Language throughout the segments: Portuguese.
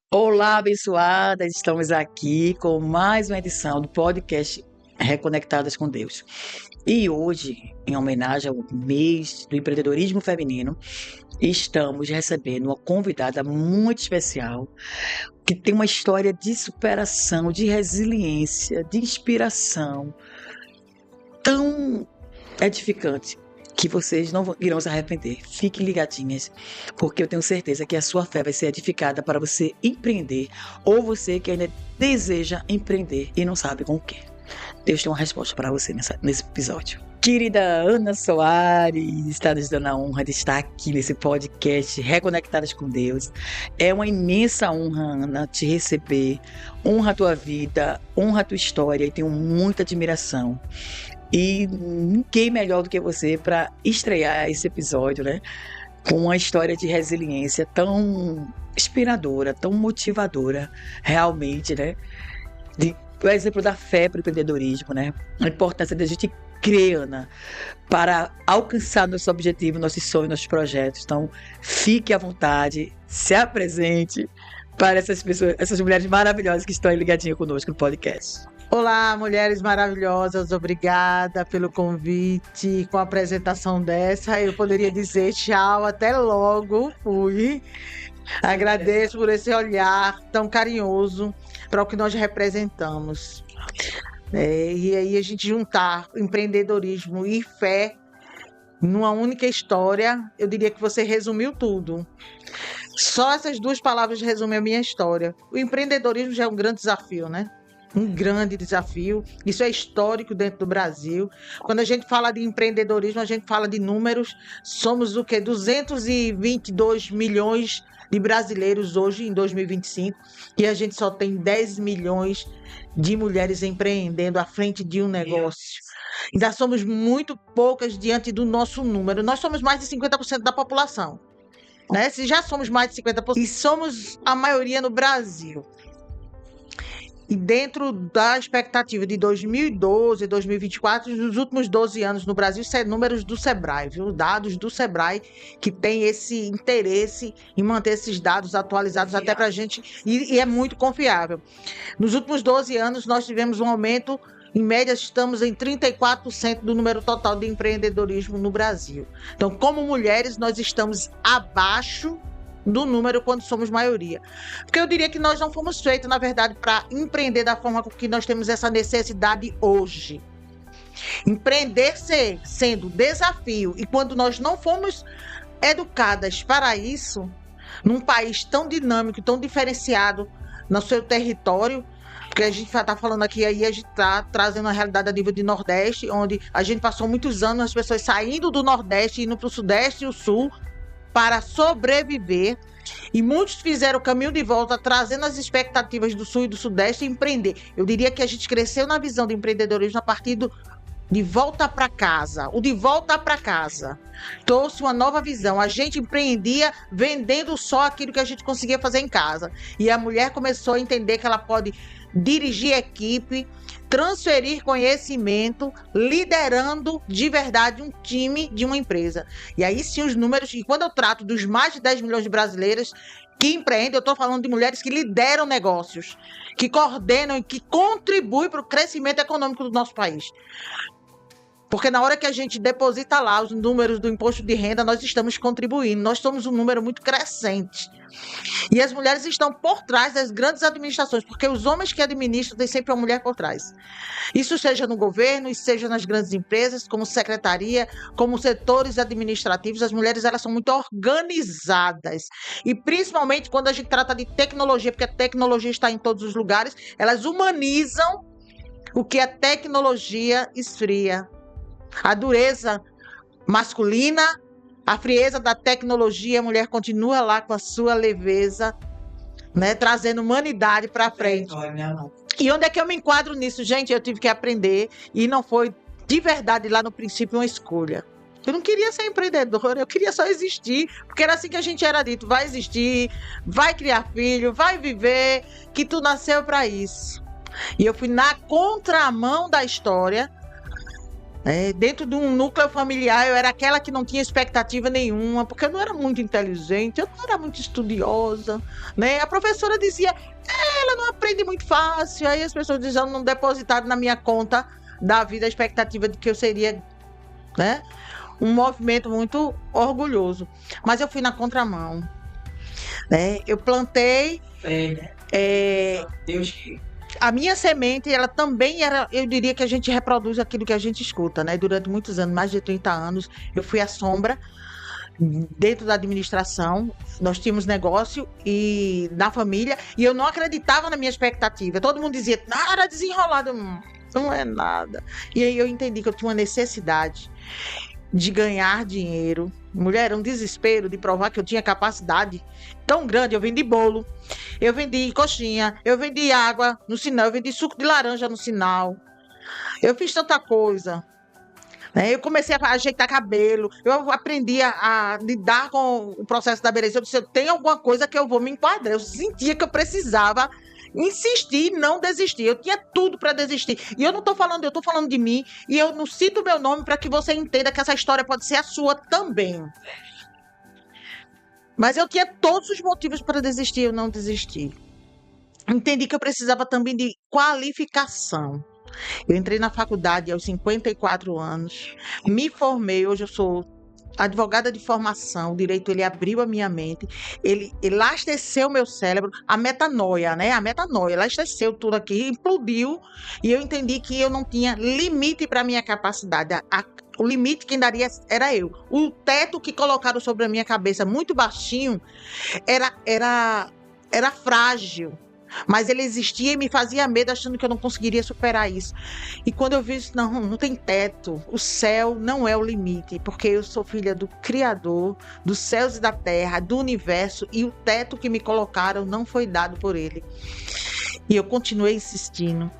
Olá, abençoadas! Estamos aqui com mais uma edição do podcast Reconectadas com Deus. E hoje, em homenagem ao mês do empreendedorismo feminino, estamos recebendo uma convidada muito especial que tem uma história de superação, de resiliência, de inspiração tão edificante que vocês não irão se arrepender. Fiquem ligadinhas, porque eu tenho certeza que a sua fé vai ser edificada para você empreender, ou você que ainda deseja empreender e não sabe com o que. Deus tem uma resposta para você nesse episódio. Querida Ana Soares, está nos dando a honra de estar aqui nesse podcast Reconectadas com Deus. É uma imensa honra, Ana, te receber. Honra a tua vida, honra a tua história e tenho muita admiração. E ninguém melhor do que você para estrear esse episódio, né? Com uma história de resiliência tão inspiradora, tão motivadora, realmente, né? O exemplo da fé para o empreendedorismo, né? A importância da gente crer, Ana, para alcançar nosso objetivo, nossos sonhos, nossos projetos. Então, fique à vontade, se apresente para essas pessoas, essas mulheres maravilhosas que estão aí ligadinhas conosco no podcast. Olá, mulheres maravilhosas, obrigada pelo convite. Com a apresentação dessa, eu poderia dizer tchau, até logo, fui. Agradeço por esse olhar tão carinhoso para o que nós representamos. E aí a gente juntar empreendedorismo e fé numa única história, eu diria que você resumiu tudo. Só essas duas palavras resumem a minha história. O empreendedorismo já é um grande desafio, né? Um grande desafio, isso é histórico dentro do Brasil. Quando a gente fala de empreendedorismo, a gente fala de números, somos o quê? 222 milhões de brasileiros hoje, em 2025, e a gente só tem 10 milhões de mulheres empreendendo à frente de um negócio. Ainda somos muito poucas diante do nosso número, nós somos mais de 50% da população, né? Se já somos mais de 50%, e somos a maioria no Brasil. E dentro da expectativa de 2012 e 2024, nos últimos 12 anos no Brasil, isso é números do Sebrae, viu? Dados do Sebrae, que tem esse interesse em manter esses dados atualizados até para a gente, e é muito confiável. Nos últimos 12 anos, nós tivemos um aumento, em média, estamos em 34% do número total de empreendedorismo no Brasil. Então, como mulheres, nós estamos abaixo do número quando somos maioria. Porque eu diria que nós não fomos feitos, na verdade, para empreender da forma com que nós temos essa necessidade hoje. Empreender sendo desafio, e quando nós não fomos educadas para isso, num país tão dinâmico, tão diferenciado no seu território, porque a gente está falando aqui, aí a gente está trazendo a realidade a nível de Nordeste, onde a gente passou muitos anos, as pessoas saindo do Nordeste, indo para o Sudeste e o Sul, para sobreviver, e muitos fizeram o caminho de volta, trazendo as expectativas do Sul e do Sudeste e empreender. Eu diria que a gente cresceu na visão do empreendedorismo a partir de volta para casa. O de volta para casa trouxe uma nova visão. A gente empreendia vendendo só aquilo que a gente conseguia fazer em casa. E a mulher começou a entender que ela pode dirigir equipe, transferir conhecimento, liderando de verdade um time de uma empresa. E aí sim os números, e quando eu trato dos mais de 10 milhões de brasileiras que empreendem, eu estou falando de mulheres que lideram negócios, que coordenam e que contribuem para o crescimento econômico do nosso país. Porque na hora que a gente deposita lá os números do imposto de renda, nós estamos contribuindo, nós somos um número muito crescente. E as mulheres estão por trás das grandes administrações, porque os homens que administram têm sempre uma mulher por trás. Isso seja no governo, isso seja nas grandes empresas, como secretaria, como setores administrativos, as mulheres elas são muito organizadas. E principalmente quando a gente trata de tecnologia, porque a tecnologia está em todos os lugares, elas humanizam o que a tecnologia esfria. A dureza masculina, a frieza da tecnologia, a mulher continua lá com a sua leveza, né, trazendo humanidade para frente. E onde é que eu me enquadro nisso? Gente, eu tive que aprender, e não foi de verdade lá no princípio uma escolha. Eu não queria ser empreendedora, eu queria só existir, porque era assim que a gente era dito: vai existir, vai criar filho, vai viver, que tu nasceu para isso. E eu fui na contramão da história, Dentro de um núcleo familiar, eu era aquela que não tinha expectativa nenhuma, porque eu não era muito inteligente, eu não era muito estudiosa, né? A professora dizia, ela não aprende muito fácil, aí as pessoas diziam, não depositaram na minha conta da vida a expectativa de que eu seria, né? Um movimento muito orgulhoso. Mas eu fui na contramão, né? Eu plantei... Deus que... A minha semente, ela também era, eu diria que a gente reproduz aquilo que a gente escuta, né? Durante muitos anos, mais de 30 anos, eu fui à sombra dentro da administração, nós tínhamos negócio e na família, e eu não acreditava na minha expectativa. Todo mundo dizia, nada desenrolado, não é nada. E aí eu entendi que eu tinha uma necessidade de ganhar dinheiro. Mulher, era um desespero de provar que eu tinha capacidade tão grande. Eu vendi bolo, eu vendi coxinha, eu vendi água no sinal, eu vendi suco de laranja no sinal. Eu fiz tanta coisa, né? Eu comecei a ajeitar cabelo, eu aprendi a lidar com o processo da beleza. Eu disse, eu tenho alguma coisa que eu vou me enquadrar. Eu sentia que eu precisava insistir e não desistir. Eu tinha tudo para desistir. E eu não estou falando, eu estou falando de mim. E eu não cito o meu nome para que você entenda que essa história pode ser a sua também. Mas eu tinha todos os motivos para desistir, eu não desisti. Entendi que eu precisava também de qualificação. Eu entrei na faculdade aos 54 anos, me formei, hoje eu sou advogada de formação. O direito, ele abriu a minha mente, ele elasteceu meu cérebro, a metanoia, né? A metanoia, elasteceu tudo aqui, implodiu, e eu entendi que eu não tinha limite para a minha capacidade. O limite quem daria era eu. O teto que colocaram sobre a minha cabeça, muito baixinho, era frágil. Mas ele existia e me fazia medo, achando que eu não conseguiria superar isso. E quando eu vi isso, não tem teto. O céu não é o limite, porque eu sou filha do Criador, dos céus e da terra, do universo, e o teto que me colocaram não foi dado por ele. E eu continuei insistindo.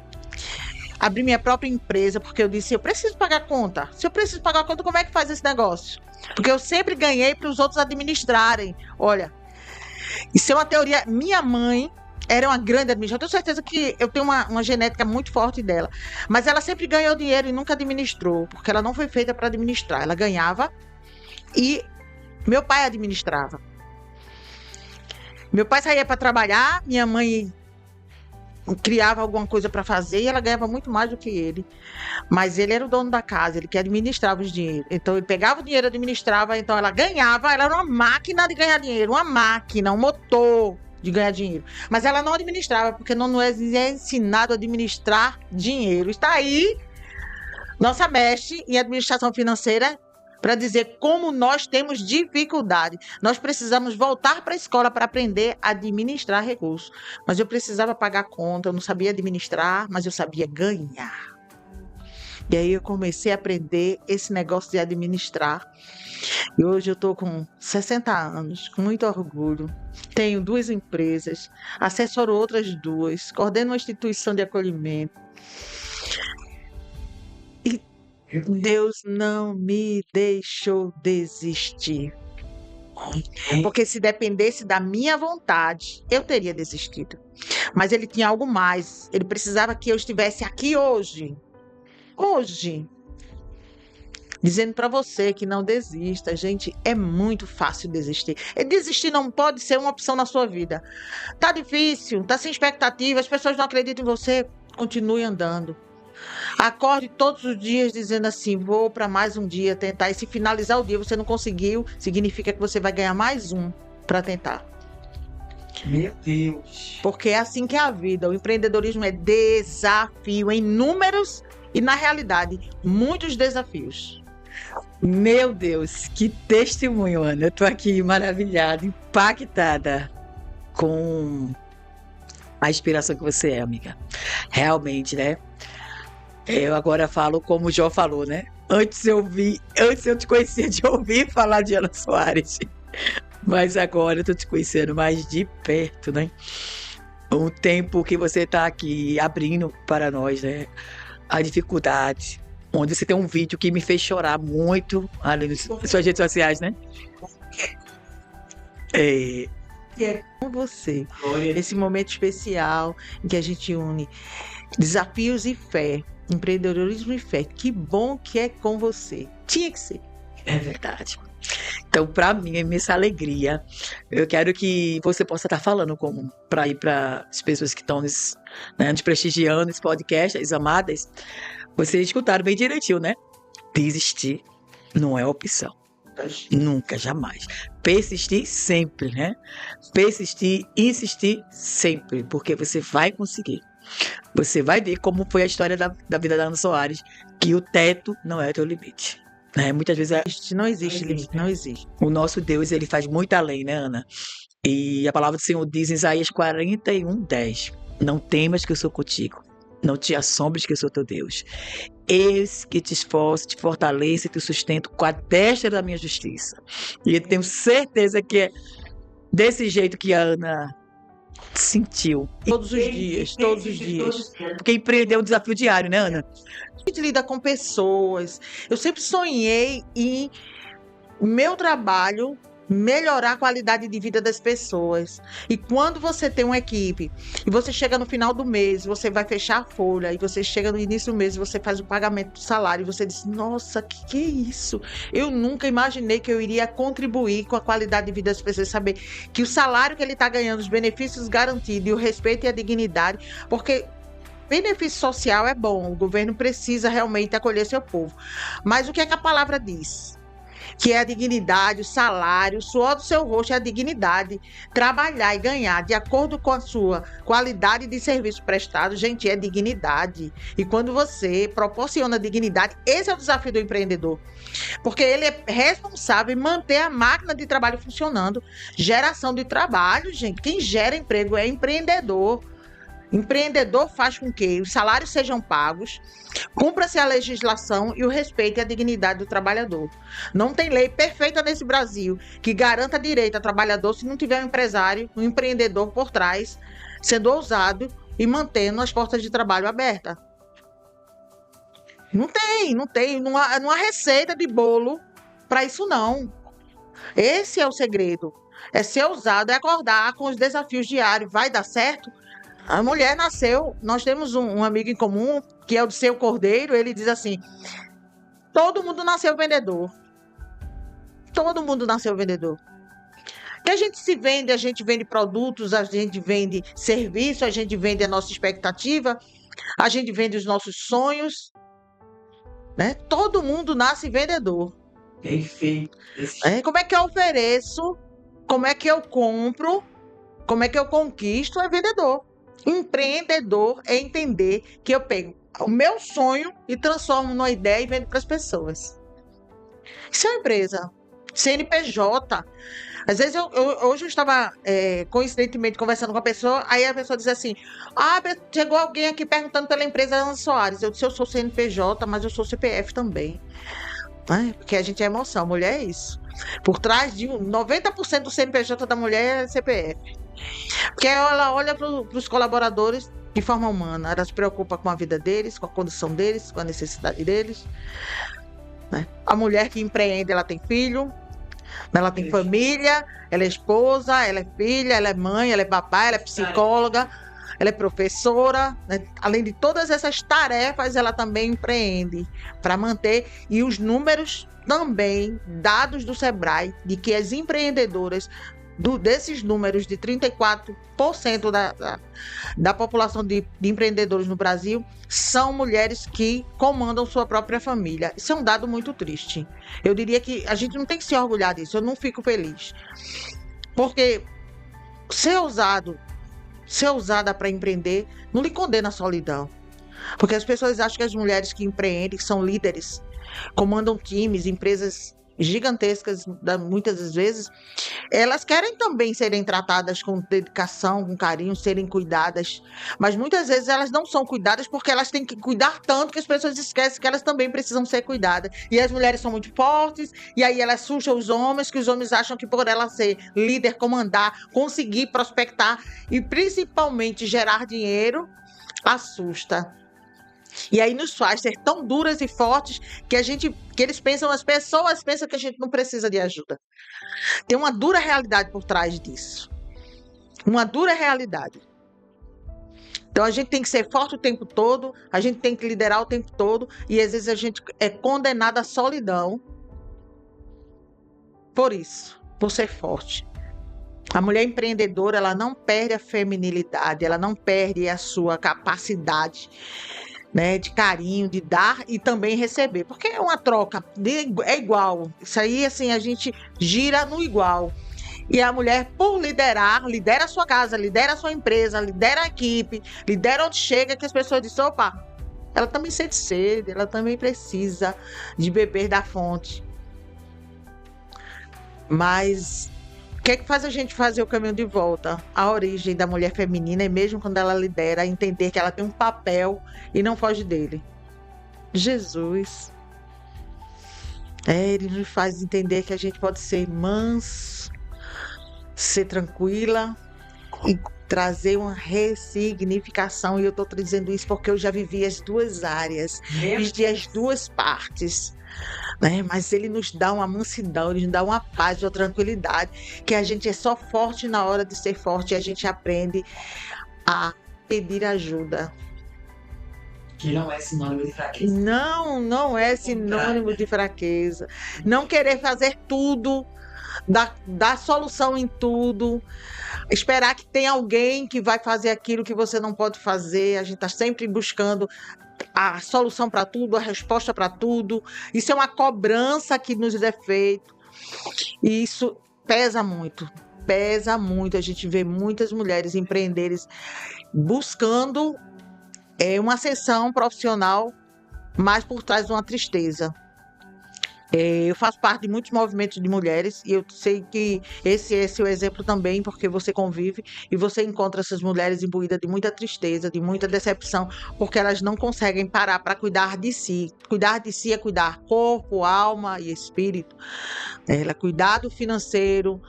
Abri minha própria empresa, porque eu disse, eu preciso pagar conta. Se eu preciso pagar conta, como é que faz esse negócio? Porque eu sempre ganhei para os outros administrarem. Olha, isso é uma teoria. Minha mãe era uma grande administradora. Eu tenho certeza que eu tenho uma genética muito forte dela. Mas ela sempre ganhou dinheiro e nunca administrou, porque ela não foi feita para administrar. Ela ganhava e meu pai administrava. Meu pai saía para trabalhar, minha mãe criava alguma coisa para fazer e ela ganhava muito mais do que ele. Mas ele era o dono da casa, ele que administrava os dinheiros. Então ele pegava o dinheiro, administrava, então ela ganhava, ela era uma máquina de ganhar dinheiro, uma máquina, um motor de ganhar dinheiro. Mas ela não administrava, porque não é ensinado a administrar dinheiro. Está aí nossa mestre em administração financeira para dizer como nós temos dificuldade. Nós precisamos voltar para a escola para aprender a administrar recursos. Mas eu precisava pagar conta, eu não sabia administrar, mas eu sabia ganhar. E aí eu comecei a aprender esse negócio de administrar. E hoje eu estou com 60 anos, com muito orgulho. Tenho 2 empresas, assessoro outras 2, coordeno uma instituição de acolhimento. E Deus não me deixou desistir. Porque se dependesse da minha vontade, eu teria desistido. Mas ele tinha algo mais. Ele precisava que eu estivesse aqui hoje. Hoje. Dizendo para você que não desista. Gente, é muito fácil desistir. E desistir não pode ser uma opção na sua vida. Tá difícil, tá sem expectativa, as pessoas não acreditam em você. Continue andando. Acorde todos os dias dizendo assim, vou para mais um dia tentar. E se finalizar o dia você não conseguiu, significa que você vai ganhar mais um para tentar. Meu Deus. Porque é assim que é a vida. O empreendedorismo é desafio em números e, na realidade, muitos desafios. Meu Deus, que testemunho, Ana. Eu tô aqui maravilhada, impactada com a inspiração que você é, amiga. Realmente, né? Eu agora falo como o Jó falou, né? Antes eu te conhecia de ouvir falar de Ana Soares. Mas agora eu tô te conhecendo mais de perto, né? O tempo que você tá aqui abrindo para nós, né? A dificuldade. Onde você tem um vídeo que me fez chorar muito ali nas suas redes sociais, né? E é com você. Esse momento especial em que a gente une desafios e fé. Empreendedorismo e fé. Que bom que é com você. Tinha que ser. É verdade. Então, para mim, é imensa alegria. Eu quero que você possa estar falando para ir para as pessoas que estão nos prestigiando esse podcast, as amadas. Vocês escutaram bem direitinho, né? Desistir não é opção. Nunca, jamais. Persistir sempre, né? Persistir, insistir sempre, porque você vai conseguir. Você vai ver como foi a história da vida da Ana Soares, que o teto não é o teu limite. Né? Muitas vezes Não existe limite, não existe. o nosso Deus, ele faz muito além, né, Ana? E a palavra do Senhor diz em Isaías 41:10: não temas que eu sou contigo, não te assombres que eu sou teu Deus. Eis que te esforço, te fortaleço e te sustento com a destra da minha justiça. E eu tenho certeza que é desse jeito que a Ana sentiu. Todos os dias, todos os dias. Porque empreender é um desafio diário, né, Ana? A gente lida com pessoas. Eu sempre sonhei em meu trabalho melhorar a qualidade de vida das pessoas. E quando você tem uma equipe e você chega no final do mês, você vai fechar a folha e você chega no início do mês, você faz o pagamento do salário e você diz: nossa, que é isso? Eu nunca imaginei que eu iria contribuir com a qualidade de vida das pessoas, saber que o salário que ele está ganhando, os benefícios garantidos e o respeito e a dignidade, porque benefício social é bom, o governo precisa realmente acolher seu povo. Mas o que é que a palavra diz? Que é a dignidade, o salário, o suor do seu rosto é a dignidade. Trabalhar e ganhar de acordo com a sua qualidade de serviço prestado, gente, é dignidade. E quando você proporciona dignidade, esse é o desafio do empreendedor. Porque ele é responsável em manter a máquina de trabalho funcionando. Geração de trabalho, gente. Quem gera emprego é empreendedor. Empreendedor faz com que os salários sejam pagos, cumpra-se a legislação e o respeito e a dignidade do trabalhador. Não tem lei perfeita nesse Brasil que garanta direito ao trabalhador se não tiver um empresário, um empreendedor por trás, sendo ousado e mantendo as portas de trabalho abertas. Não tem. Não há receita de bolo para isso, não. Esse é o segredo. É ser ousado, é acordar com os desafios diários. Vai dar certo? A mulher nasceu, nós temos um amigo em comum, que é o Seu Cordeiro, ele diz assim: todo mundo nasceu vendedor. Todo mundo nasceu vendedor. Que a gente vende produtos, a gente vende serviço, a gente vende a nossa expectativa, a gente vende os nossos sonhos, né? Todo mundo nasce vendedor. Perfeito. Como é que eu ofereço? Como é que eu compro? Como é que eu conquisto? É vendedor. Empreendedor é entender que eu pego o meu sonho e transformo numa ideia e vendo para as pessoas. Isso é uma empresa. CNPJ. Às vezes, hoje eu estava coincidentemente conversando com uma pessoa, aí a pessoa diz assim: chegou alguém aqui perguntando pela empresa Ana Soares. Eu disse: eu sou CNPJ, mas eu sou CPF também. Porque a gente é emoção, mulher é isso. Por trás de 90% do CNPJ da mulher é CPF. Porque ela olha para os colaboradores de forma humana, ela se preocupa com a vida deles, com a condição deles, com a necessidade deles. Né? A mulher que empreende, ela tem filho, ela tem família, ela é esposa, ela é filha, ela é mãe, ela é babá, ela é psicóloga, ela é professora. Né? Além de todas essas tarefas, ela também empreende para manter. E os números também, dados do Sebrae, de que as empreendedoras, desses números de 34% da população de empreendedores no Brasil, são mulheres que comandam sua própria família. Isso é um dado muito triste. Eu diria que a gente não tem que se orgulhar disso, eu não fico feliz. Porque ser ousada para empreender não lhe condena à solidão. Porque as pessoas acham que as mulheres que empreendem, que são líderes, comandam times, empresas gigantescas, muitas das vezes, elas querem também serem tratadas com dedicação, com carinho, serem cuidadas, mas muitas vezes elas não são cuidadas porque elas têm que cuidar tanto que as pessoas esquecem que elas também precisam ser cuidadas. E as mulheres são muito fortes, e aí elas assustam os homens, que os homens acham que por ela ser líder, comandar, conseguir prospectar e principalmente gerar dinheiro, assusta. E aí nos faz ser tão duras e fortes que eles pensam, as pessoas pensam que a gente não precisa de ajuda. Tem uma dura realidade por trás disso. Uma dura realidade. Então a gente tem que ser forte o tempo todo, a gente tem que liderar o tempo todo, e às vezes a gente é condenado à solidão por isso, por ser forte. A mulher empreendedora, ela não perde a feminilidade, ela não perde a sua capacidade, né, de carinho, de dar e também receber, porque é uma troca, é igual. Isso aí, assim, a gente gira no igual. E a mulher, por liderar, lidera a sua casa, lidera a sua empresa, lidera a equipe, lidera onde chega, que as pessoas dizem, opa, ela também sente sede, ela também precisa de beber da fonte. Mas o que é que faz a gente fazer o caminho de volta? A origem da mulher feminina, e mesmo quando ela lidera, entender que ela tem um papel e não foge dele. Jesus. Ele nos faz entender que a gente pode ser manso, ser tranquila e trazer uma ressignificação. E eu estou dizendo isso porque eu já vivi as duas áreas, vivi as duas partes. Né? Mas ele nos dá uma mansidão, ele nos dá uma paz, uma tranquilidade, que a gente é só forte na hora de ser forte, e a gente aprende a pedir ajuda. Que não é sinônimo de fraqueza. Não é sinônimo de fraqueza. Não querer fazer tudo, dar solução em tudo, esperar que tenha alguém que vai fazer aquilo que você não pode fazer. A gente está sempre buscando a solução para tudo, a resposta para tudo. Isso é uma cobrança que nos é feito. E isso pesa muito. Pesa muito. A gente vê muitas mulheres empreendedores buscando uma ascensão profissional, mas por trás de uma tristeza. Eu faço parte de muitos movimentos de mulheres e eu sei que esse é seu exemplo também, porque você convive e você encontra essas mulheres imbuídas de muita tristeza, de muita decepção, porque elas não conseguem parar para cuidar de si. Cuidar de si é cuidar corpo, alma e espírito. Cuidar do financeiro,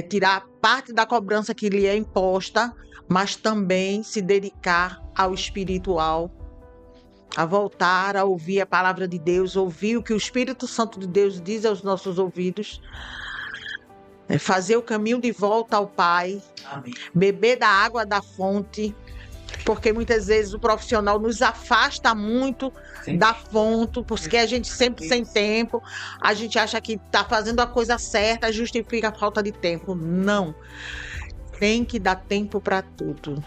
tirar parte da cobrança que lhe é imposta, mas também se dedicar ao espiritual, a voltar a ouvir a palavra de Deus, ouvir o que o Espírito Santo de Deus diz aos nossos ouvidos, fazer o caminho de volta ao Pai. Amém. Beber da água da fonte, porque muitas vezes o profissional nos afasta muito da fonte, porque a gente sempre sem tempo, a gente acha que está fazendo a coisa certa, justifica a falta de tempo. Não, tem que dar tempo para tudo.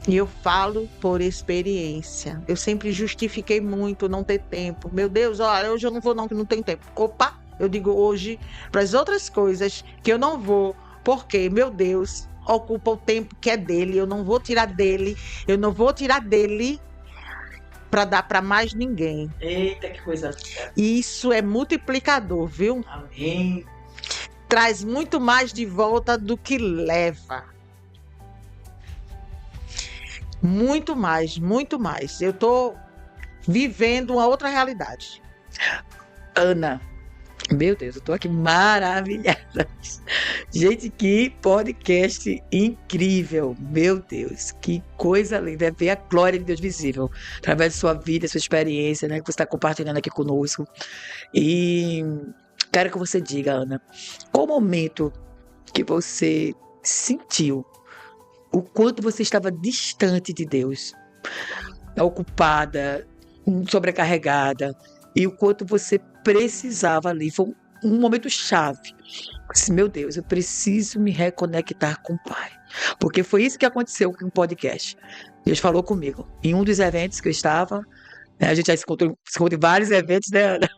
E eu falo por experiência. Eu sempre justifiquei muito não ter tempo. Meu Deus, olha, hoje eu não vou não, que não tem tempo. Opa, eu digo hoje para as outras coisas que eu não vou, porque, meu Deus, ocupa o tempo que é dele. Eu não vou tirar dele. Eu não vou tirar dele para dar para mais ninguém. Eita, que coisa. Isso é multiplicador, viu? Amém. Traz muito mais de volta do que leva. Muito mais, muito mais. Eu estou vivendo uma outra realidade. Ana, meu Deus, eu tô aqui maravilhada. Gente, que podcast incrível. Meu Deus, que coisa linda. É ver a glória de Deus visível através de sua vida, sua experiência, né, que você está compartilhando aqui conosco. E quero que você diga, Ana, qual o momento que você sentiu o quanto você estava distante de Deus, ocupada, sobrecarregada, e o quanto você precisava ali. Foi um momento chave. Disse, meu Deus, eu preciso me reconectar com o Pai. Porque foi isso que aconteceu com o podcast. Deus falou comigo. Em um dos eventos que eu estava, né, a gente já se encontrou em vários eventos, né, Ana?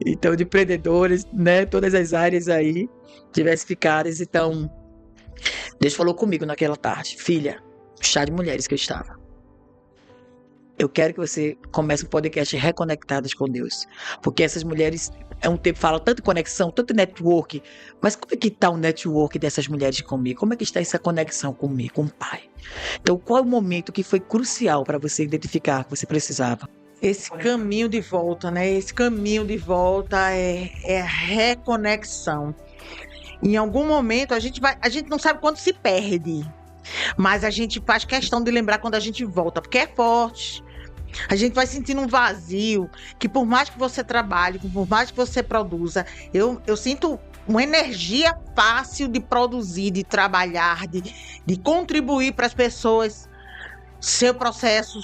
Então, de empreendedores, né, todas as áreas aí, diversificadas. Então, Deus falou comigo naquela tarde, filha, chá de mulheres que eu estava. Eu quero que você comece um podcast Reconectadas com Deus. Porque essas mulheres, é um tempo, falam tanto conexão, tanto network. Mas como é que está o network dessas mulheres comigo? Como é que está essa conexão comigo, com o Pai? Então, qual é o momento que foi crucial para você identificar que você precisava? Esse caminho de volta, né? Esse caminho de volta é a reconexão. Em algum momento, a gente não sabe quando se perde, mas a gente faz questão de lembrar quando a gente volta, porque é forte. A gente vai sentindo um vazio, que por mais que você trabalhe, por mais que você produza, eu sinto uma energia fácil de produzir, de trabalhar, de contribuir para as pessoas. seu processo,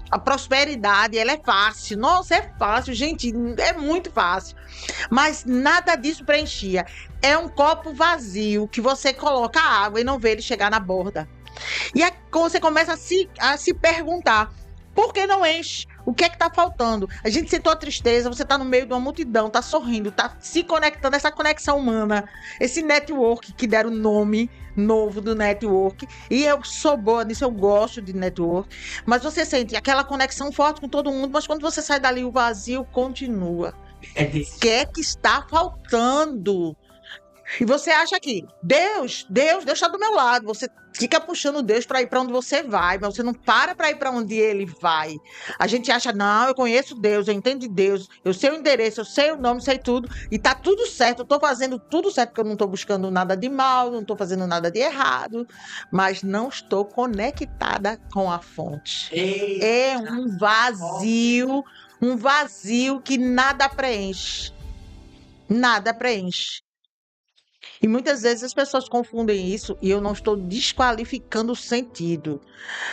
a prosperidade, ela é fácil. Nossa, é fácil, gente, é muito fácil. Mas nada disso preenchia. É um copo vazio que você coloca água e não vê ele chegar na borda. E aí você começa a se perguntar, por que não enche? O que é que está faltando? A gente sentou a tristeza, você está no meio de uma multidão, está sorrindo, está se conectando, essa conexão humana, esse network que deram o nome novo do network. E eu sou boa nisso, eu gosto de network. Mas você sente aquela conexão forte com todo mundo, mas quando você sai dali, o vazio continua. O que é que está faltando? E você acha que Deus está do meu lado. Você fica puxando Deus para ir para onde você vai, mas você não para ir para onde ele vai. A gente acha, não, eu conheço Deus, eu entendo de Deus, eu sei o endereço, eu sei o nome, sei tudo, e tá tudo certo, eu tô fazendo tudo certo, porque eu não tô buscando nada de mal, não tô fazendo nada de errado, mas não estou conectada com a fonte. Eita. É um vazio que nada preenche. Nada preenche. E muitas vezes as pessoas confundem isso, e eu não estou desqualificando o sentido.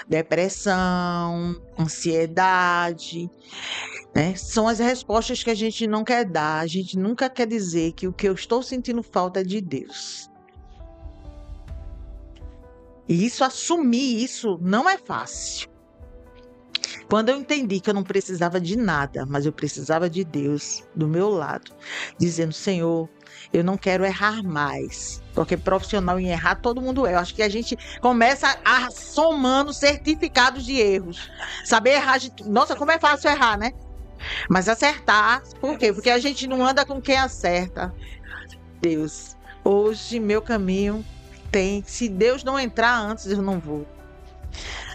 Depressão, ansiedade, né? São as respostas que a gente não quer dar. A gente nunca quer dizer que o que eu estou sentindo falta é de Deus. E assumir isso não é fácil. Quando eu entendi que eu não precisava de nada, mas eu precisava de Deus do meu lado, dizendo, Senhor, eu não quero errar mais, porque profissional em errar todo mundo é. Eu acho que a gente começa somando certificados de erros. Saber errar, nossa, como é fácil errar, né? Mas acertar, por quê? Porque a gente não anda com quem acerta. Deus, hoje meu caminho se Deus não entrar antes, eu não vou.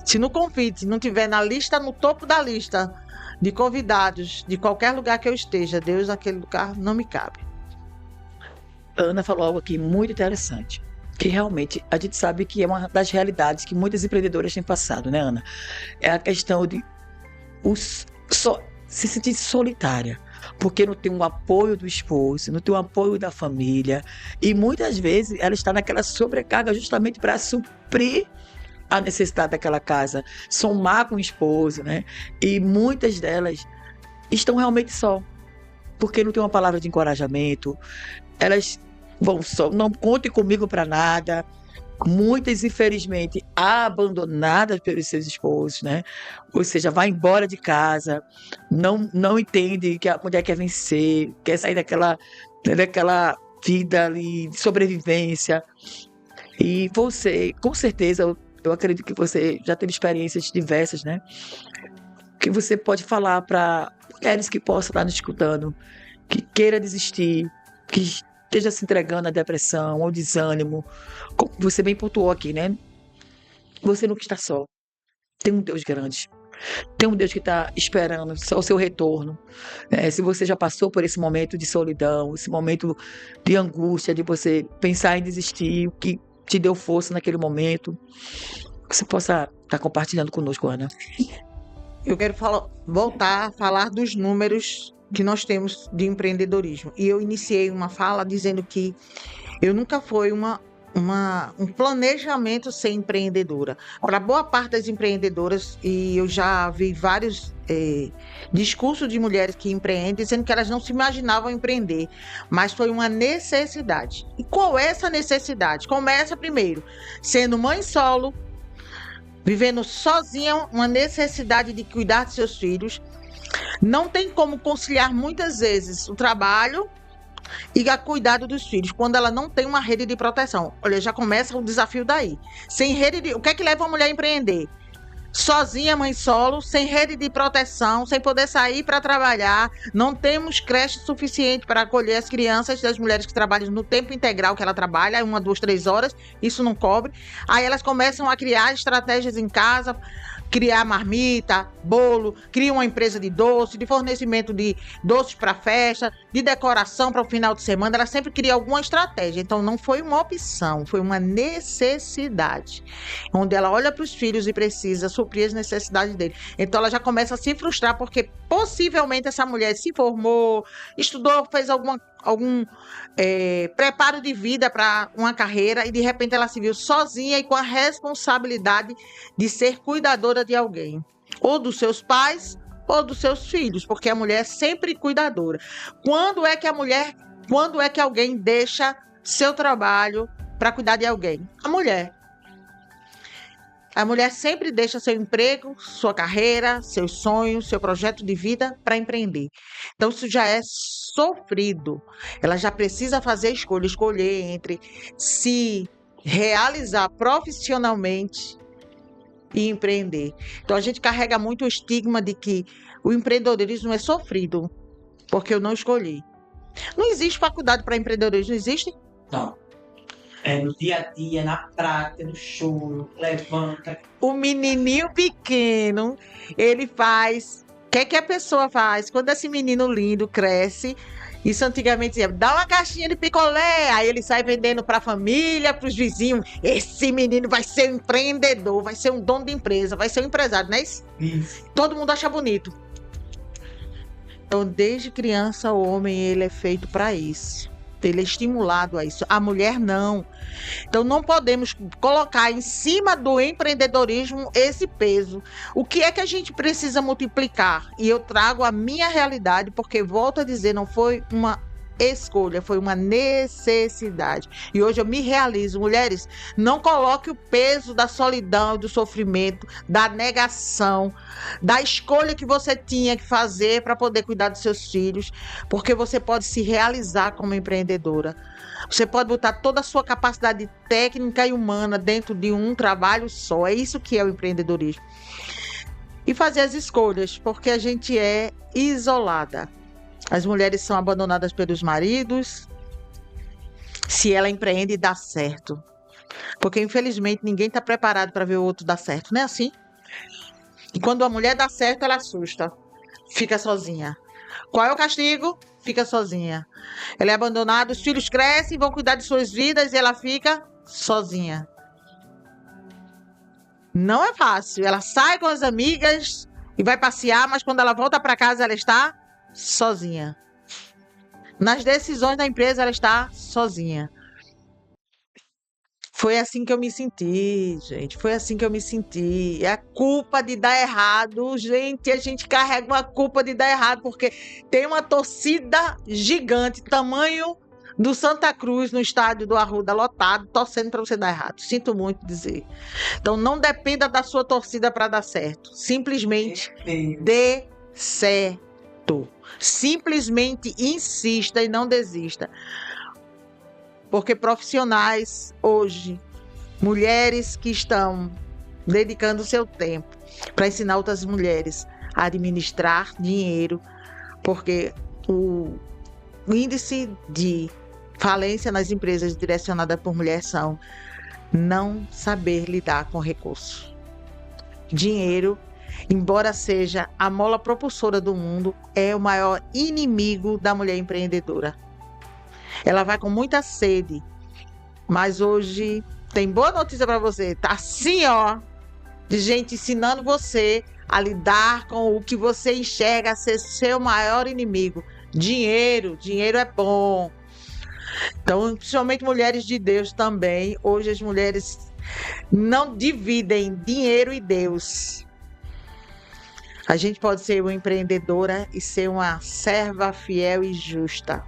Se no convite não tiver na lista, no topo da lista de convidados, de qualquer lugar que eu esteja, Deus naquele lugar não me cabe. Ana falou algo aqui muito interessante, que realmente a gente sabe que é uma das realidades que muitas empreendedoras têm passado, né, Ana? É a questão de se sentir solitária, porque não tem um apoio do esposo, não tem um apoio da família, e muitas vezes ela está naquela sobrecarga justamente para suprir a necessidade daquela casa, somar com o esposo, né? E muitas delas estão realmente só, porque não tem uma palavra de encorajamento, elas vão só, não contem comigo para nada. Muitas, infelizmente, abandonadas pelos seus esposos, né? Ou seja, vai embora de casa, não entende que a mulher quer vencer, quer sair daquela vida ali de sobrevivência. E você, com certeza, eu acredito que você já teve experiências diversas, né? Que você pode falar para mulheres que possam estar nos escutando, que queira desistir, que esteja se entregando à depressão, ao desânimo. Como você bem pontuou aqui, né? Você nunca está só. Tem um Deus grande. Tem um Deus que está esperando só o seu retorno. Se você já passou por esse momento de solidão, esse momento de angústia, de você pensar em desistir, o que te deu força naquele momento, você possa estar compartilhando conosco, Ana. Eu quero voltar a falar dos números que nós temos de empreendedorismo. E eu iniciei uma fala dizendo que eu nunca fui um planejamento ser empreendedora. Para boa parte das empreendedoras, e eu já vi vários discursos de mulheres que empreendem, dizendo que elas não se imaginavam empreender, mas foi uma necessidade. E qual é essa necessidade? Começa primeiro sendo mãe solo, vivendo sozinha, uma necessidade de cuidar de seus filhos. Não tem como conciliar muitas vezes o trabalho e a cuidado dos filhos, quando ela não tem uma rede de proteção. Olha, já começa o desafio daí. Sem rede o que é que leva uma mulher a empreender? Sozinha, mãe solo, sem rede de proteção, sem poder sair para trabalhar, não temos creche suficiente para acolher as crianças das mulheres que trabalham no tempo integral que ela trabalha, 1, 2, 3 horas, isso não cobre. Aí elas começam a criar estratégias em casa, criar marmita, bolo, criam uma empresa de doce, de fornecimento de doces para festa, de decoração para o final de semana, ela sempre cria alguma estratégia. Então, não foi uma opção, foi uma necessidade. Onde ela olha para os filhos e precisa suprir as necessidades dele. Então, ela já começa a se frustrar, porque possivelmente essa mulher se formou, estudou, fez algum preparo de vida para uma carreira e, de repente, ela se viu sozinha e com a responsabilidade de ser cuidadora de alguém. Ou dos seus pais, ou dos seus filhos, porque a mulher é sempre cuidadora. Quando é que alguém deixa seu trabalho para cuidar de alguém? A mulher. A mulher sempre deixa seu emprego, sua carreira, seus sonhos, seu projeto de vida para empreender. Então, isso já é sofrido. Ela já precisa fazer escolher entre se realizar profissionalmente e empreender. Então, a gente carrega muito o estigma de que o empreendedorismo é sofrido, porque eu não escolhi. Não existe faculdade para empreendedorismo, não existe? Não. É no dia a dia, na prática, no choro, levanta. O menininho pequeno, ele faz... O que é que a pessoa faz? Quando esse menino lindo cresce, isso antigamente dizia, dá uma caixinha de picolé, aí ele sai vendendo para a família, para os vizinhos. Esse menino vai ser um empreendedor, vai ser um dono de empresa, vai ser um empresário, não é isso? Isso. Todo mundo acha bonito. Então, desde criança, o homem ele é feito para isso. Ele é estimulado a isso. A mulher não. Então, não podemos colocar em cima do empreendedorismo esse peso. O que é que a gente precisa multiplicar? E eu trago a minha realidade, porque, volto a dizer, não foi uma escolha, foi uma necessidade. E hoje eu me realizo. Mulheres, não coloque o peso da solidão, do sofrimento, da negação, da escolha que você tinha que fazer para poder cuidar dos seus filhos, porque você pode se realizar como empreendedora. Você pode botar toda a sua capacidade técnica e humana dentro de um trabalho só. É isso que é o empreendedorismo. E fazer as escolhas, porque a gente é isolada. As mulheres são abandonadas pelos maridos. Se ela empreende, dá certo. Porque, infelizmente, ninguém está preparado para ver o outro dar certo. Não é assim? E quando a mulher dá certo, ela assusta. Fica sozinha. Qual é o castigo? Fica sozinha. Ela é abandonada, os filhos crescem, vão cuidar de suas vidas e ela fica sozinha. Não é fácil. Ela sai com as amigas e vai passear, mas quando ela volta para casa, ela está sozinha. Nas decisões da empresa, ela está sozinha. Foi assim que eu me senti, gente. Foi assim que eu me senti. É a culpa de dar errado. Gente, a gente carrega uma culpa de dar errado, porque tem uma torcida gigante, tamanho do Santa Cruz, no estádio do Arruda, lotado, torcendo para você dar errado. Sinto muito dizer. Então, não dependa da sua torcida para dar certo. Simplesmente dê certo. Simplesmente insista e não desista. Porque profissionais hoje, mulheres que estão dedicando o seu tempo para ensinar outras mulheres a administrar dinheiro, porque o índice de falência nas empresas direcionadas por mulheres são não saber lidar com recursos. Dinheiro, embora seja a mola propulsora do mundo, é o maior inimigo da mulher empreendedora. Ela vai com muita sede, mas hoje tem boa notícia para você. Tá assim, ó, de gente ensinando você a lidar com o que você enxerga ser seu maior inimigo. Dinheiro. Dinheiro é bom. Então, principalmente mulheres de Deus também. Hoje as mulheres não dividem dinheiro e Deus. A gente pode ser uma empreendedora e ser uma serva fiel e justa.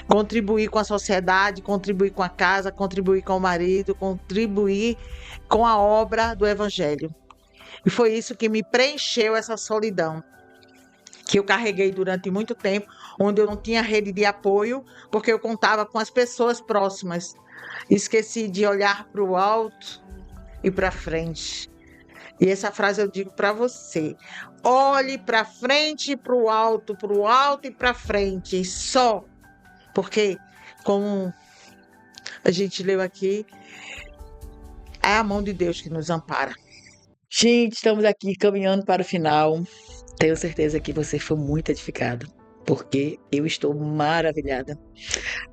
Contribuir com a sociedade, contribuir com a casa, contribuir com o marido, contribuir com a obra do Evangelho. E foi isso que me preencheu essa solidão, que eu carreguei durante muito tempo, onde eu não tinha rede de apoio, porque eu contava com as pessoas próximas. Esqueci de olhar para o alto e para frente. E essa frase eu digo para você. Olhe para frente e para o alto e para frente, só. Porque, como a gente leu aqui, é a mão de Deus que nos ampara. Gente, estamos aqui caminhando para o final. Tenho certeza que você foi muito edificado. porque eu estou maravilhada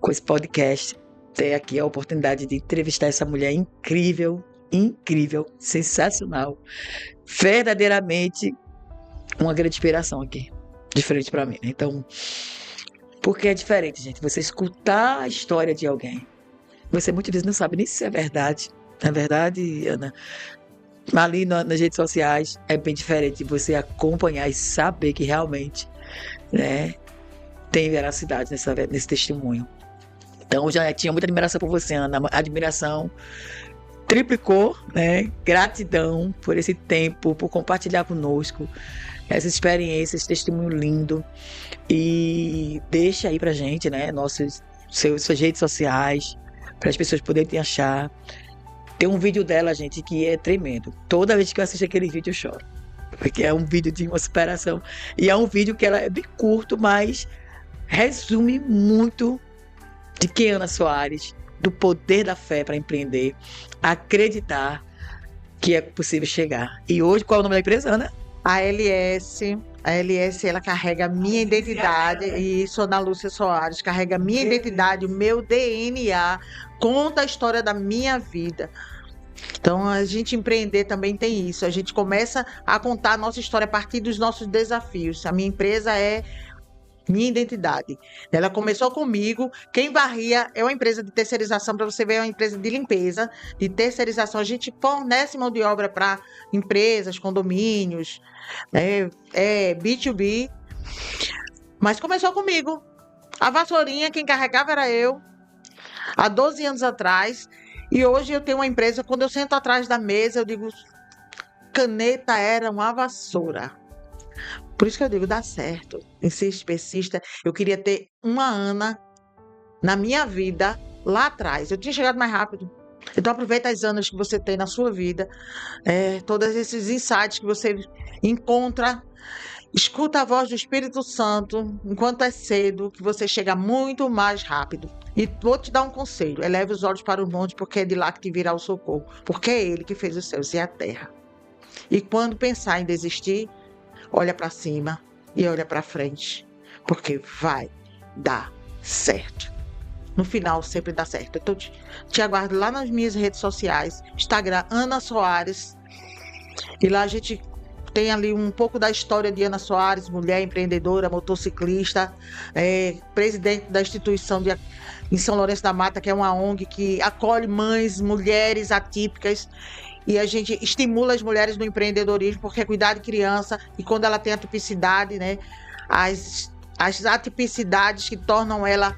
com esse podcast, ter aqui a oportunidade de entrevistar essa mulher incrível, incrível, sensacional, verdadeiramente uma grande inspiração aqui, diferente para mim, né? Então, porque é diferente, gente, você escutar a história de alguém, você muitas vezes não sabe nem se é verdade. Na verdade, Ana, ali nas redes sociais é bem diferente você acompanhar e saber que realmente, né, tem veracidade nesse testemunho. Então, eu já tinha muita admiração por você, Ana. A admiração triplicou, né? Gratidão por esse tempo, por compartilhar conosco essa experiência, esse testemunho lindo. E deixa aí pra gente, né? Suas redes sociais, para as pessoas poderem te achar. Tem um vídeo dela, gente, que é tremendo. Toda vez que eu assisto aquele vídeo, eu choro. Porque é um vídeo de uma superação. E é um vídeo que ela é bem curto, mas resume muito de quem é Ana Soares, do poder da fé para empreender, acreditar que é possível chegar. E hoje, qual é o nome da empresa, Ana? A LS, ela carrega a minha identidade, e isso, Ana Lúcia Soares, carrega a minha identidade, o meu DNA, conta a história da minha vida. Então, a gente empreender também tem isso. A gente começa a contar a nossa história a partir dos nossos desafios. A minha empresa é minha identidade. Ela começou comigo. Quem varria é uma empresa de terceirização, para você ver, é uma empresa de limpeza, de terceirização. A gente fornece mão de obra para empresas, condomínios, B2B. Mas começou comigo. A vassourinha, quem carregava era eu, há 12 anos atrás. E hoje eu tenho uma empresa, quando eu sento atrás da mesa, eu digo, caneta era uma vassoura. Por isso que eu digo, dá certo. Em ser especista, eu queria ter uma Ana na minha vida lá atrás. Eu tinha chegado mais rápido. Então aproveita as anos que você tem na sua vida, todos esses insights que você encontra. Escuta a voz do Espírito Santo enquanto é cedo, que você chega muito mais rápido. E vou te dar um conselho: eleve os olhos para o monte, porque é de lá que te virá o socorro. Porque é Ele que fez os céus e a terra. E quando pensar em desistir, olha para cima e olha para frente, porque vai dar certo. No final sempre dá certo. Então te aguardo lá nas minhas redes sociais, Instagram Ana Soares, e lá a gente tem ali um pouco da história de Ana Soares, mulher empreendedora, motociclista, presidente da instituição em São Lourenço da Mata, que é uma ONG que acolhe mães, mulheres atípicas. E a gente estimula as mulheres no empreendedorismo, porque cuidar de criança, e quando ela tem atipicidade, né, as atipicidades que tornam ela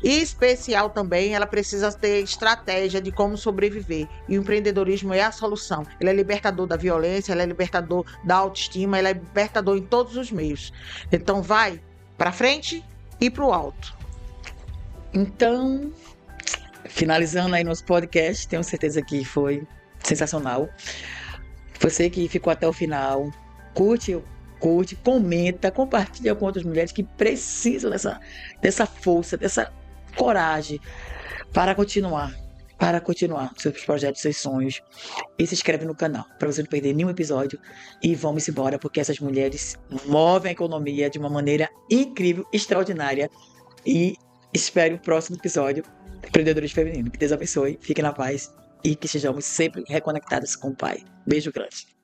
especial também, ela precisa ter estratégia de como sobreviver. E o empreendedorismo é a solução. Ele é libertador da violência, ele é libertador da autoestima, ele é libertador em todos os meios. Então vai para frente e para o alto. Então, finalizando aí nosso podcast, tenho certeza que foi sensacional. Você que ficou até o final, curte, comenta, compartilha com outras mulheres que precisam dessa força, dessa coragem para continuar seus projetos, seus sonhos. E se inscreve no canal para você não perder nenhum episódio. E vamos embora, porque essas mulheres movem a economia de uma maneira incrível, extraordinária. E espere o próximo episódio do Empreendedorismo Feminino. Que Deus abençoe, fiquem na paz e que estejamos sempre reconectadas com o Pai. Beijo grande.